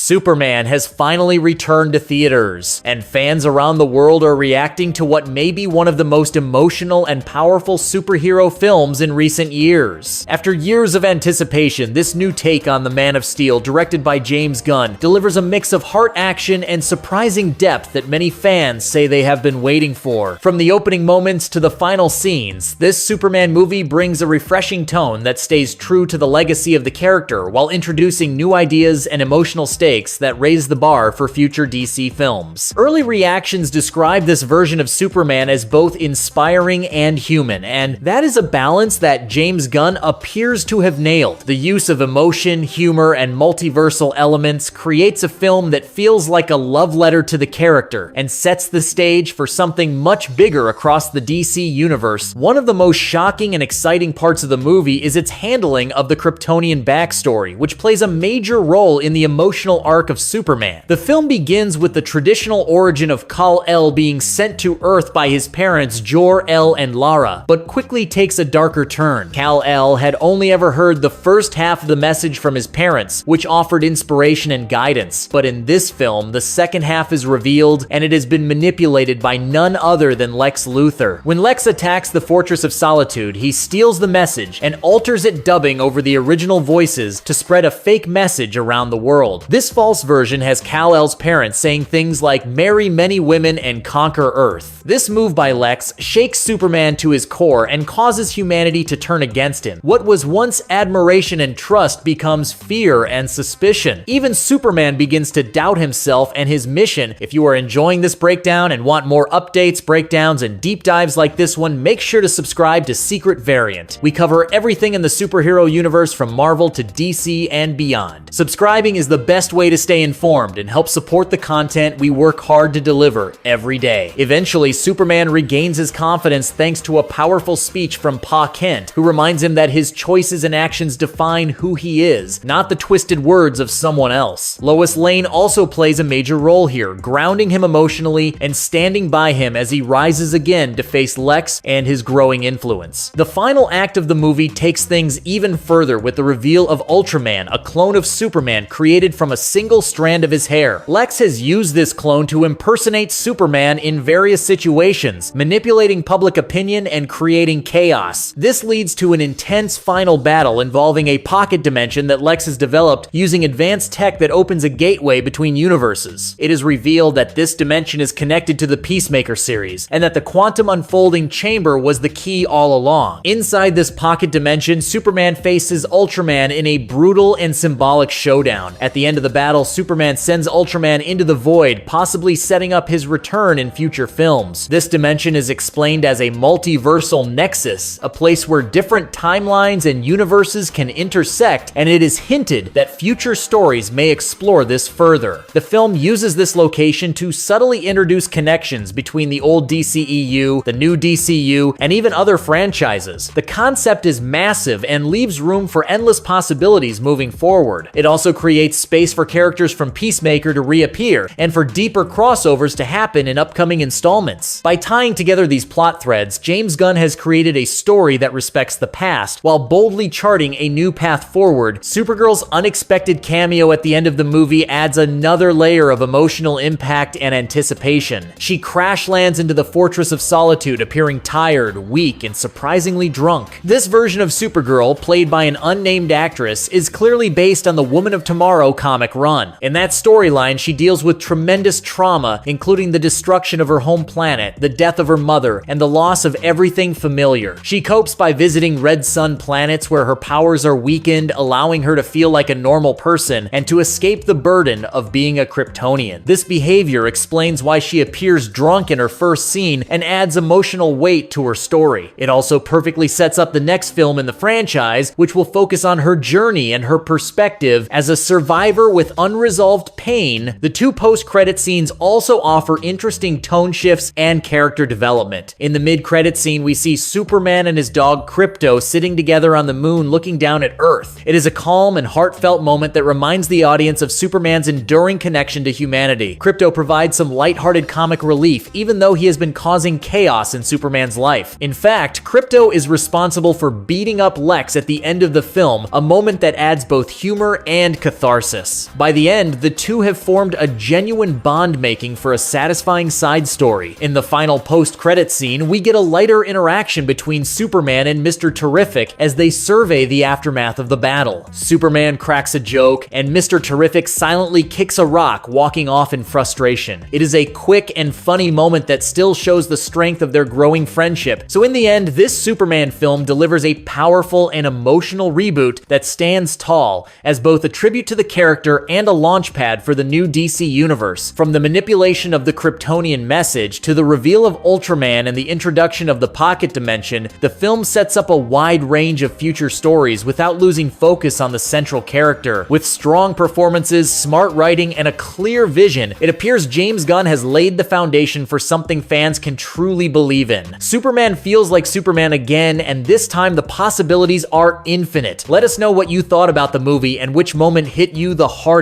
Superman has finally returned to theaters, and fans around the world are reacting to what may be one of the most emotional and powerful superhero films in recent years. After years of anticipation, this new take on the Man of Steel, directed by James Gunn, delivers a mix of heart action and surprising depth that many fans say they have been waiting for. From the opening moments to the final scenes, this Superman movie brings a refreshing tone that stays true to the legacy of the character while introducing new ideas and emotional stakes that raise the bar for future DC films. Early reactions describe this version of Superman as both inspiring and human, and that is a balance that James Gunn appears to have nailed. The use of emotion, humor, and multiversal elements creates a film that feels like a love letter to the character and sets the stage for something much bigger across the DC universe. One of the most shocking and exciting parts of the movie is its handling of the Kryptonian backstory, which plays a major role in the emotional arc of Superman. The film begins with the traditional origin of Kal-El being sent to Earth by his parents Jor-El and Lara, but quickly takes a darker turn. Kal-El had only ever heard the first half of the message from his parents, which offered inspiration and guidance, but in this film, the second half is revealed, and it has been manipulated by none other than Lex Luthor. When Lex attacks the Fortress of Solitude, he steals the message and alters it, dubbing over the original voices to spread a fake message around the world. This false version has Kal-El's parents saying things like "marry many women and conquer Earth." This move by Lex shakes Superman to his core and causes humanity to turn against him. What was once admiration and trust becomes fear and suspicion. Even Superman begins to doubt himself and his mission. If you are enjoying this breakdown and want more updates, breakdowns, and deep dives like this one, make sure to subscribe to Secret Variant. We cover everything in the superhero universe from Marvel to DC and beyond. Subscribing is the best way to stay informed and help support the content we work hard to deliver every day. Eventually, Superman regains his confidence thanks to a powerful speech from Pa Kent, who reminds him that his choices and actions define who he is, not the twisted words of someone else. Lois Lane also plays a major role here, grounding him emotionally and standing by him as he rises again to face Lex and his growing influence. The final act of the movie takes things even further with the reveal of Ultraman, a clone of Superman created from a single strand of his hair. Lex has used this clone to impersonate Superman in various situations, manipulating public opinion and creating chaos. This leads to an intense final battle involving a pocket dimension that Lex has developed using advanced tech that opens a gateway between universes. It is revealed that this dimension is connected to the Peacemaker series, and that the quantum unfolding chamber was the key all along. Inside this pocket dimension, Superman faces Ultraman in a brutal and symbolic showdown. At the end of the battle, Superman sends Ultraman into the void, possibly setting up his return in future films. This dimension is explained as a multiversal nexus, a place where different timelines and universes can intersect, and it is hinted that future stories may explore this further. The film uses this location to subtly introduce connections between the old DCEU, the new DCU, and even other franchises. The concept is massive and leaves room for endless possibilities moving forward. It also creates space for characters from Peacemaker to reappear, and for deeper crossovers to happen in upcoming installments. By tying together these plot threads, James Gunn has created a story that respects the past, while boldly charting a new path forward. Supergirl's unexpected cameo at the end of the movie adds another layer of emotional impact and anticipation. She crash lands into the Fortress of Solitude, appearing tired, weak, and surprisingly drunk. This version of Supergirl, played by an unnamed actress, is clearly based on the Woman of Tomorrow comic run. In that storyline, she deals with tremendous trauma, including the destruction of her home planet, the death of her mother, and the loss of everything familiar. She copes by visiting red sun planets where her powers are weakened, allowing her to feel like a normal person and to escape the burden of being a Kryptonian. This behavior explains why she appears drunk in her first scene and adds emotional weight to her story. It also perfectly sets up the next film in the franchise, which will focus on her journey and her perspective as a survivor with unresolved pain. The two post-credit scenes also offer interesting tone shifts and character development. In the mid-credit scene, we see Superman and his dog Krypto sitting together on the moon looking down at Earth. It is a calm and heartfelt moment that reminds the audience of Superman's enduring connection to humanity. Krypto provides some lighthearted comic relief, even though he has been causing chaos in Superman's life. In fact, Krypto is responsible for beating up Lex at the end of the film, a moment that adds both humor and catharsis. By the end, the two have formed a genuine bond, making for a satisfying side story. In the final post-credits scene, we get a lighter interaction between Superman and Mr. Terrific as they survey the aftermath of the battle. Superman cracks a joke, and Mr. Terrific silently kicks a rock, walking off in frustration. It is a quick and funny moment that still shows the strength of their growing friendship. So in the end, this Superman film delivers a powerful and emotional reboot that stands tall as both a tribute to the character and a launchpad for the new DC universe. From the manipulation of the Kryptonian message to the reveal of Ultraman and the introduction of the pocket dimension, the film sets up a wide range of future stories without losing focus on the central character. With strong performances, smart writing, and a clear vision, it appears James Gunn has laid the foundation for something fans can truly believe in. Superman feels like Superman again, and this time the possibilities are infinite. Let us know what you thought about the movie and which moment hit you the hardest.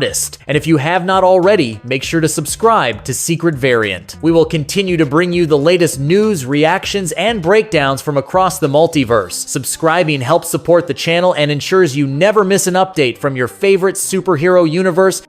And if you have not already, make sure to subscribe to Secret Variant. We will continue to bring you the latest news, reactions, and breakdowns from across the multiverse. Subscribing helps support the channel and ensures you never miss an update from your favorite superhero universe